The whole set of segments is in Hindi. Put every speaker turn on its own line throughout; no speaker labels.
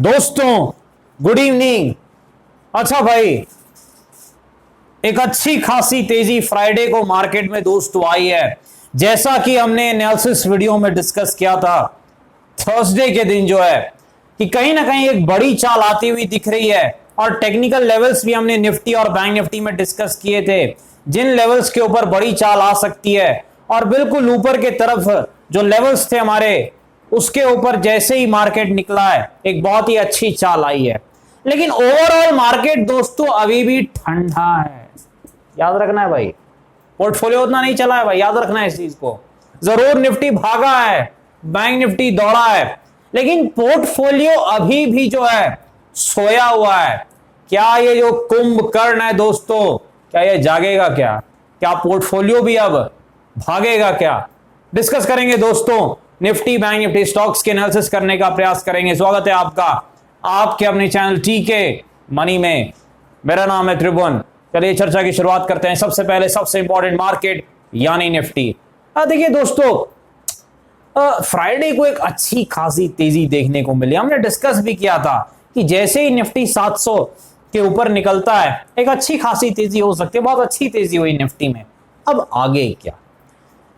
दोस्तों गुड इवनिंग। अच्छा भाई, एक अच्छी खासी तेजी फ्राइडे को मार्केट में दोस्तों आई है। जैसा कि हमने एनालिसिस वीडियो में डिस्कस किया था, थर्सडे के दिन जो है कि कहीं ना कहीं एक बड़ी चाल आती हुई दिख रही है और टेक्निकल लेवल्स भी हमने निफ्टी और बैंक निफ्टी में डिस्कस किए थे, जिन लेवल्स के ऊपर बड़ी चाल आ सकती है। और बिल्कुल ऊपर के तरफ जो लेवल्स थे हमारे, उसके ऊपर जैसे ही मार्केट निकला है एक बहुत ही अच्छी चाल आई है। लेकिन ओवरऑल मार्केट दोस्तों अभी भी ठंडा है, याद रखना है भाई। पोर्टफोलियो उतना नहीं चला है भाई, याद रखना है इस चीज को। जरूर निफ्टी भागा है, बैंक निफ्टी दौड़ा है, लेकिन पोर्टफोलियो अभी भी जो है सोया हुआ है। क्या ये जो कुंभकर्ण है दोस्तों, क्या ये जागेगा? क्या पोर्टफोलियो भी अब भागेगा? क्या डिस्कस करेंगे दोस्तों। निफ्टी बैंक निफ्टी स्टॉक्स के एनालिसिस करने का प्रयास करेंगे। स्वागत है आपका आपके अपने चैनल टीके मनी में। मेरा नाम है त्रिभुवन। चलिए चर्चा की शुरुआत करते हैं। सबसे पहले सबसे इंपॉर्टेंट मार्केट यानी निफ्टी। देखिए दोस्तों, फ्राइडे को एक अच्छी खासी तेजी देखने को मिली। हमने डिस्कस भी किया था कि जैसे ही निफ्टी 700 के ऊपर निकलता है एक अच्छी खासी तेजी हो सकती है। बहुत अच्छी तेजी हुई निफ्टी में। अब आगे क्या?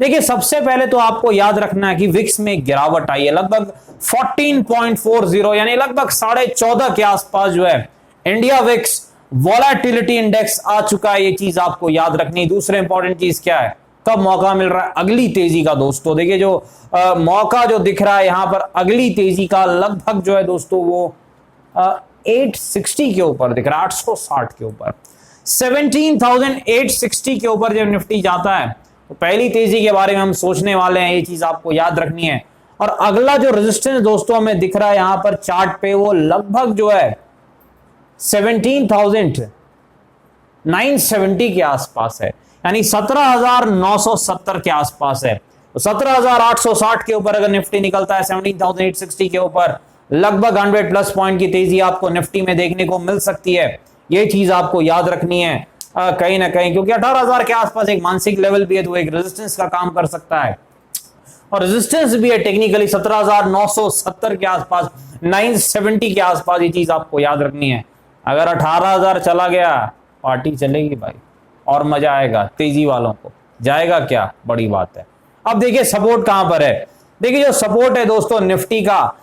देखिए, सबसे पहले तो आपको याद रखना है कि विक्स में गिरावट आई है लगभग 14.40, यानी लगभग 14.5 के आसपास जो है इंडिया विक्स वॉलेटिलिटी इंडेक्स आ चुका है। ये चीज आपको याद रखनी। दूसरे इंपॉर्टेंट चीज क्या है, कब मौका मिल रहा है अगली तेजी का दोस्तों। देखिए जो मौका जो दिख रहा है यहां पर अगली तेजी का, लगभग जो है दोस्तों वो 860 के ऊपर दिख रहा है, 860 के ऊपर, 17,860 के ऊपर जब निफ्टी जाता है तो पहली तेजी के बारे में हम सोचने वाले हैं। ये चीज आपको याद रखनी है। और अगला जो रेजिस्टेंस दोस्तों हमें दिख रहा है यहां पर चार्ट पे, वो लगभग जो है 17,970 के आसपास है, यानी 17,970 के आसपास है। तो 17,860 के ऊपर अगर निफ्टी निकलता है 17,860 के ऊपर, लगभग 100 प्लस पॉइंट की तेजी आपको निफ्टी में देखने को मिल सकती है। ये चीज आपको याद रखनी है कहीं ना कहीं, क्योंकि 18,000 के आसपास एक मानसिक लेवल भी है, तो एक रेजिस्टेंस का काम कर सकता है। और रेजिस्टेंस भी है टेक्निकली 17,970 के आसपास, 970 के आसपास। ये चीज आपको याद रखनी है। अगर 18,000 चला गया पार्टी चलेगी भाई, और मजा आएगा तेजी वालों को। जाएगा क्या, बड़ी बात है। अब देखिए सपोर्ट कहां पर है। देखिए जो सपोर्ट है दोस्तों निफ्टी का,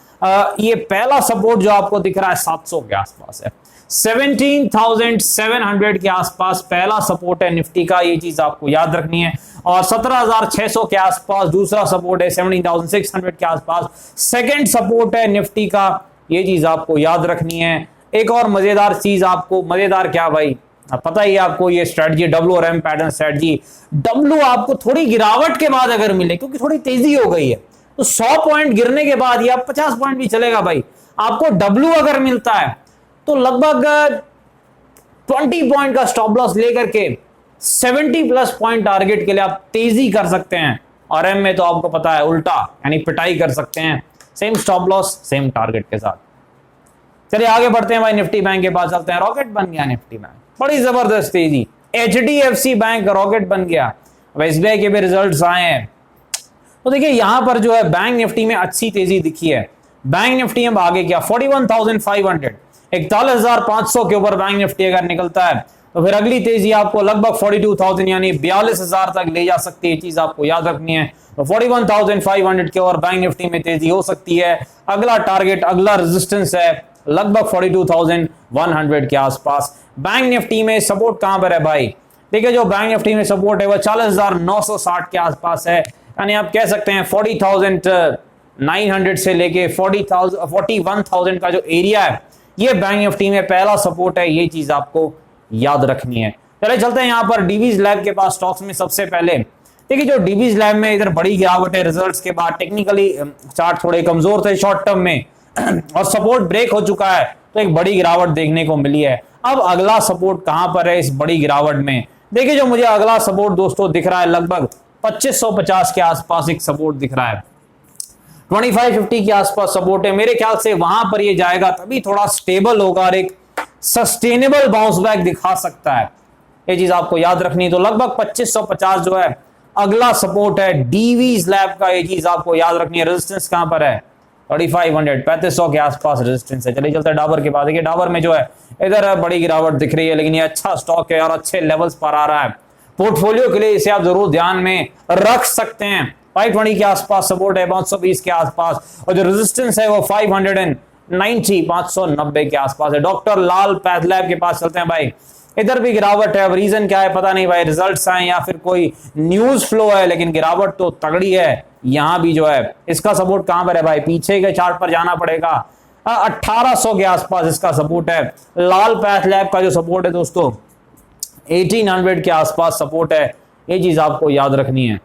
ये पहला सपोर्ट जो आपको दिख रहा है 700 के आसपास है, 17,700 के आसपास पहला सपोर्ट है निफ्टी का। ये चीज आपको याद रखनी है। और 17,600 के आसपास दूसरा सपोर्ट है, 17,600 के आसपास सेकंड सपोर्ट है निफ्टी का। ये चीज आपको याद रखनी है। एक और मजेदार चीज आपको, मजेदार क्या भाई, पता ही आपको ये स्ट्रेटजी डब्ल्यू और एम पैटर्न स्ट्रेटजी। डब्ल्यू आपको थोड़ी गिरावट के बाद अगर मिले, क्योंकि थोड़ी तेजी हो गई है, तो 100 पॉइंट गिरने के बाद या 50 पॉइंट भी चलेगा भाई, आपको डब्ल्यू अगर मिलता है तो लगभग 20 पॉइंट का स्टॉप लॉस लेकर के 70 प्लस पॉइंट टारगेट के लिए आप तेजी कर सकते हैं। और एम में तो आपको पता है उल्टा, यानी पिटाई कर सकते हैं, same stop loss same target के साथ। चलिए आगे बढ़ते हैं भाई, निफ्टी बैंक के पास चलते हैं। रॉकेट बन गया निफ्टी बैंक, बड़ी जबरदस्त तेजी। HDFC बैंक रॉकेट बन गया। अब SBI के भी रिजल्ट्स आए हैं, तो देखिए यहां पर जो है बैंक निफ्टी में अच्छी तेजी दिखी है। बैंक निफ्टी अब आगे क्या, 41,500, 41,500 के ऊपर बैंक निफ्टी अगर निकलता है तो फिर अगली तेजी आपको लगभग 42,000 यानी 42,000 तक ले जा सकती है। चीज आपको याद रखनी है। तो 41,500 के ऊपर बैंक निफ्टी में तेजी हो सकती है। अगला टारगेट, अगला रेजिस्टेंस है लगभग 42,100 के आसपास। बैंक निफ्टी में सपोर्ट कहां पर है भाई? देखिए जो बैंक निफ्टी में सपोर्ट है वह 40,960 के आसपास है, यानी आप कह सकते हैं 40,900 से लेके 41,000 का जो एरिया है, ये बैंक निफ्टी में पहला सपोर्ट है। ये चीज आपको याद रखनी है। चले चलते हैं यहां पर डीवीज लैब के पास स्टॉक्स में। सबसे पहले देखिए जो डीवीज लैब में इधर बड़ी गिरावट है रिजल्ट्स के बाद। टेक्निकली चार्ट थोड़े कमजोर थे शॉर्ट टर्म में और सपोर्ट ब्रेक हो चुका है, तो एक बड़ी गिरावट देखने को मिली है। अब अगला सपोर्ट कहां पर है इस बड़ी गिरावट में? देखिए जो मुझे अगला सपोर्ट दोस्तों दिख रहा है लगभग 2550 के आसपास एक सपोर्ट दिख रहा है। 2550 के आसपास सपोर्ट है। मेरे ख्याल से वहां पर ये जाएगा तभी थोड़ा स्टेबल होगा और एक सस्टेनेबल बाउंस बैक दिखा सकता है। ये चीज आपको याद रखनी है। तो लगभग 2550 जो है अगला सपोर्ट है डीवीज लैब का। ये चीज आपको याद रखनी है। रेजिस्टेंस कहां पर है? 3500 3500 के आसपास रेजिस्टेंस है। चलिए चलते हैं डाबर के बाद। देखिए डाबर में जो है इधर बड़ी गिरावट दिख रही है, लेकिन ये अच्छा स्टॉक है और अच्छे लेवल्स पर आ रहा है। पोर्टफोलियो के लिए इसे आप जरूर ध्यान में रख सकते हैं। 520 के आसपास सपोर्ट है, 520 के आसपास, और जो रेजिस्टेंस है वो 590 590 के आसपास है। डॉक्टर लाल पैथलैब के पास चलते हैं भाई। इधर भी गिरावट है। अब रीजन क्या है पता नहीं भाई, रिजल्ट्स आए या फिर कोई न्यूज फ्लो है, लेकिन गिरावट तो तगड़ी है। यहां भी जो है इसका सपोर्ट कहां पर है भाई, पीछे के चार्ट पर जाना पड़ेगा। 1800 के आसपास इसका सपोर्ट है। लाल पैथलैब का जो सपोर्ट है दोस्तों 1800 के आसपास सपोर्ट है। ये चीज आपको याद रखनी है।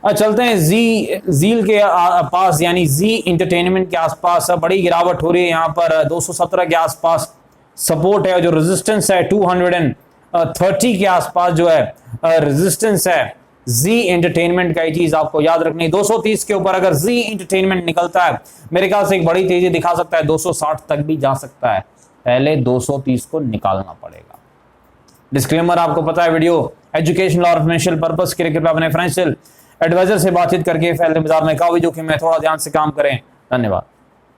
चलते हैं जील के पास, यानी जी एंटरटेनमेंट के आसपास बड़ी गिरावट हो रही है। यहाँ पर 217 के आसपास सपोर्ट है, जो रेजिस्टेंस है 230 के आसपास जो है रेजिस्टेंस है जी एंटरटेनमेंट का। ये चीज आपको याद रखनी है। 230 के ऊपर अगर जी एंटरटेनमेंट निकलता है मेरे ख्याल से एक बड़ी तेजी दिखा सकता है, 260 तक भी जा सकता है। पहले 230 को निकालना पड़ेगा। डिस्क्लेमर आपको पता है, वीडियो एजुकेशनल और फाइनेंशियल पर्पस के लिए कृपया अपने फाइनेंशियल एडवाइजर से बातचीत करके फैलते बाजार में काफी जोखिम में थोड़ा ध्यान से काम करें। धन्यवाद।